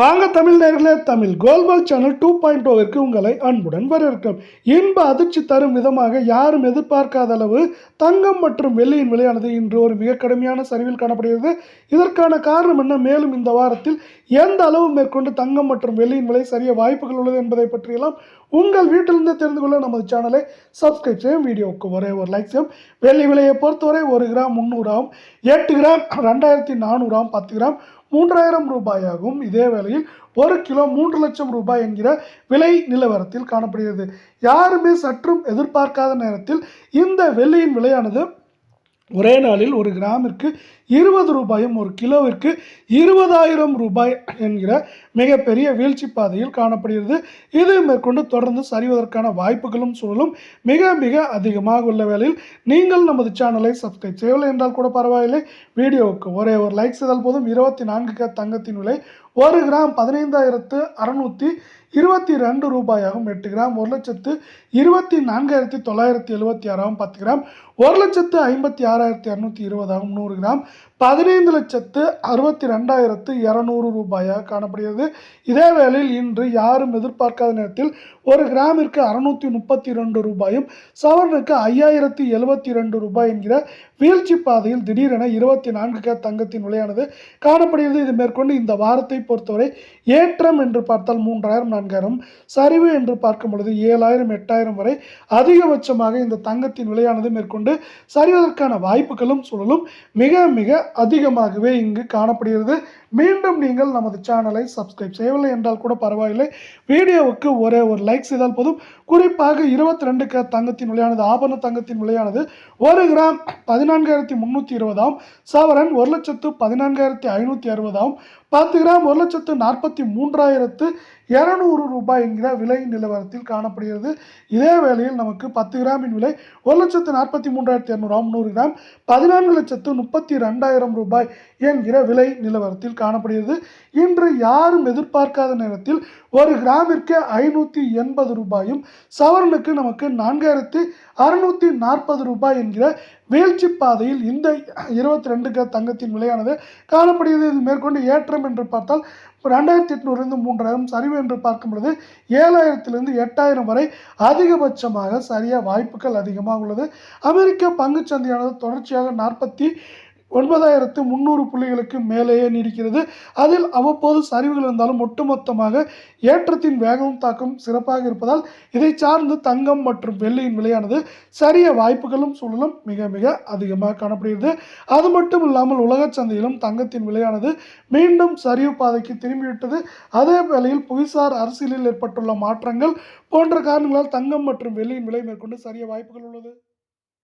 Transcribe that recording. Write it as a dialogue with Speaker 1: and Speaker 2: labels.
Speaker 1: வாங்க தமிழ் நேயர்களே, தமிழ் கோல்மால் சேனல் 2.0விற்கு உங்களை அன்புடன் வரவேற்கிறோம். இன்ப அதிர்ச்சி தரும் விதமாக யாரும் எதிர்பார்க்காத அளவு தங்கம் மற்றும் வெள்ளியின் விலையானது இன்று ஒரு மிக கடுமையான சரிவில் காணப்படுகிறது. இதற்கான காரணம் என்ன, மேலும் இந்த வாரத்தில் எந்த அளவு மேற்கொண்டு தங்கம் மற்றும் வெள்ளியின் விலை சரிய வாய்ப்புகள் உள்ளது என்பதை பற்றியெல்லாம் உங்கள் வீட்டிலிருந்து தெரிந்து கொள்ள நமது சேனலை சப்ஸ்கிரைப் செய்யும். வீடியோவுக்கு ஒரே ஒரு லைக் செய்யும். வெள்ளி விலையை பொறுத்தவரை 1 கிராம் 300 ஆகும், 8 கிராம் 2400 ஆகும், 10 கிராம் 3000 ரூபாயாகும். இதே வேளையில் 1 கிலோ 3 லட்சம் ரூபாய் என்கிற விலை நிலவரத்தில் காணப்படுகிறது. யாருமே சற்றும் எதிர்பார்க்காத நேரத்தில் இந்த வெள்ளியின் விலையானது ஒரே நாளில் 1 கிராமிற்கு 20 ரூபாயும் 1 கிலோவிற்கு 20,000 ரூபாய் என்கிற மிகப்பெரிய வீழ்ச்சி பாதையில் காணப்படுகிறது. இது மேற்கொண்டு தொடர்ந்து சரிவதற்கான வாய்ப்புகளும் சூழலும் மிக மிக அதிகமாக உள்ள வேளையில் நீங்கள் நமது சேனலை சப்ஸ்கிரைப் செய்யவில்லை என்றால் கூட பரவாயில்லை, வீடியோவுக்கு ஒரே ஒரு லைக் செய்தால் போதும். 24K தங்கத்தின் விலை 1 கிராம் 15,622 ரூபாயாகும். 8 கிராம் 1,24,976 ஆகும். 10 கிராம் 1,56,220 ஆகும். 100 கிராம் 15,62,200 ரூபாயாக காணப்படுகிறது. இதே வேளையில் இன்று யாரும் எதிர்பார்க்காத நேரத்தில் 1 கிராமிற்கு 632 ரூபாயும் சவரனுக்கு 5,072 ரூபாய் என்கிற வீழ்ச்சி பாதையில் திடீரென 24K தங்கத்தின் விலையானது காணப்படுகிறது. இது மேற்கொண்டு இந்த வாரத்தை பொறுத்தவரை ஏற்றம் என்று பார்த்தால் 3,000 4,000, சரிவு என்று பார்க்கும் பொழுது 7,000 8,000 வரை அதிகபட்சமாக இந்த தங்கத்தின் விலையானது மேற்கொண்டு சரிவதற்கான வாய்ப்புகளும் சூழலும் மிக மிக அதிகமாகவே இங்கு காணப்படுகிறது. மீண்டும் நீங்கள் நமது சேனலை சப்ஸ்கிரைப் செய்யவில்லை என்றால் கூட பரவாயில்லை, வீடியோவுக்கு ஒரே ஒரு லைக் செய்தால் போதும். குறிப்பாக 22K தங்கத்தின் விலையானது, ஆபரண தங்கத்தின் விலையானது 1 கிராம் 14,320 ஆகும், சவரன் 1,14,560 ஆகும், 10 கிராம் 1,43,200 ரூபாய் என்கிற விலை நிலவரத்தில் காணப்படுகிறது. இதே வேளையில் நமக்கு 10 கிராமின் விலை 1,43,200 ஆகும். 100 கிராம் 14,32,000 ரூபாய் என்கிற விலை நிலவரத்தில் காணப்படுகிறது. இன்று யாரும் எதிர்பார்க்காத நேரத்தில் 1 கிராமிற்கு 580 ரூபாயும் சவரனுக்கு நமக்கு 4,640 ரூபாய் என்கிற வீழ்ச்சி பாதையில் இந்த 22K தங்கத்தின் விலையானது காணப்படுகிறது. இது மேற்கொண்டு ஏற்றம் என்று பார்த்தால் 2,800 3,000, சரிவு என்று பார்க்கும் பொழுது 7,000 8,000 வரை அதிகபட்சமாக சரிய வாய்ப்புகள் அதிகமாக உள்ளது. அமெரிக்க பங்குச்சந்தையானது தொடர்ச்சியாக 49,300 புள்ளிகளுக்கு மேலேயே நீடிக்கிறது. அதில் அவ்வப்போது சரிவுகள் இருந்தாலும் ஒட்டுமொத்தமாக ஏற்றத்தின் வேகமும் தாக்கம் சிறப்பாக இருப்பதால் இதை சார்ந்து தங்கம் மற்றும் வெள்ளியின் விலையானது சரிய வாய்ப்புகளும் சூழலும் மிக மிக அதிகமாக காணப்படுகிறது. அது மட்டும் இல்லாமல் உலக சந்தையிலும் தங்கத்தின் விலையானது மீண்டும் சரிவு பாதைக்கு திரும்பிவிட்டது. அதே வேளையில் புவிசார் அரசியலில் ஏற்பட்டுள்ள மாற்றங்கள் போன்ற காரணங்களால் தங்கம் மற்றும் வெள்ளியின் விலை மேற்கொண்டு சரிய வாய்ப்புகள் உள்ளது.